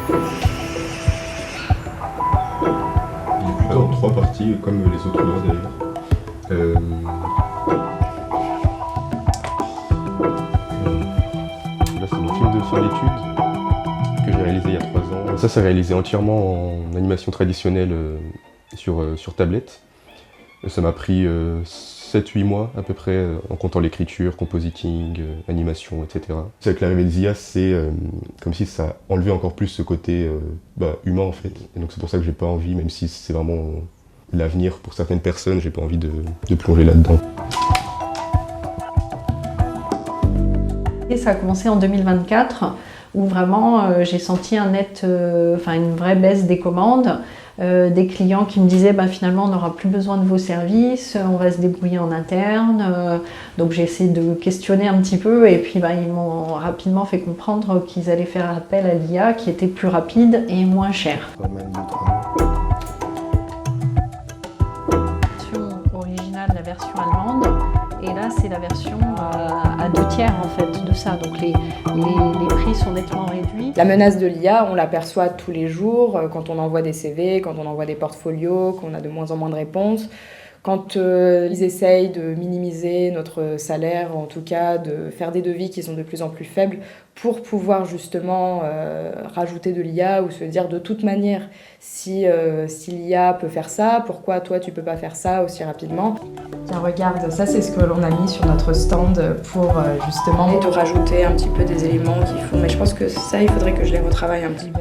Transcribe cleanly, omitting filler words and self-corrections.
Il est plutôt en 3 parties, comme les autres lois d'ailleurs. Là, c'est mon film de fin d'études que j'ai réalisé il y a 3 ans. Ça, c'est réalisé entièrement en animation traditionnelle sur tablette. Ça m'a pris 7-8 mois à peu près, en comptant l'écriture, compositing, animation, etc. C'est avec l'arrivée de Zia, c'est comme si ça enlevait encore plus ce côté humain en fait. Et donc c'est pour ça que j'ai pas envie, même si c'est vraiment l'avenir pour certaines personnes, j'ai pas envie de plonger là-dedans. Et ça a commencé en 2024, où vraiment j'ai senti une vraie baisse des commandes. Des clients qui me disaient finalement on n'aura plus besoin de vos services, on va se débrouiller en interne. Donc j'ai essayé de questionner un petit peu et puis ils m'ont rapidement fait comprendre qu'ils allaient faire appel à l'IA qui était plus rapide et moins cher. La version allemande et là c'est la version à 2/3 en fait de ça, donc les prix sont nettement réduits. La menace de l'IA, on l'aperçoit tous les jours quand on envoie des CV, quand on envoie des portfolios, qu'on a de moins en moins de réponses. Quand ils essayent de minimiser notre salaire, en tout cas de faire des devis qui sont de plus en plus faibles pour pouvoir justement rajouter de l'IA ou se dire de toute manière si l'IA peut faire ça, pourquoi toi tu peux pas faire ça aussi rapidement. Tiens regarde, ça c'est ce que l'on a mis sur notre stand pour justement de rajouter un petit peu des éléments qu'il faut, mais je pense que ça il faudrait que je les retravaille un petit peu.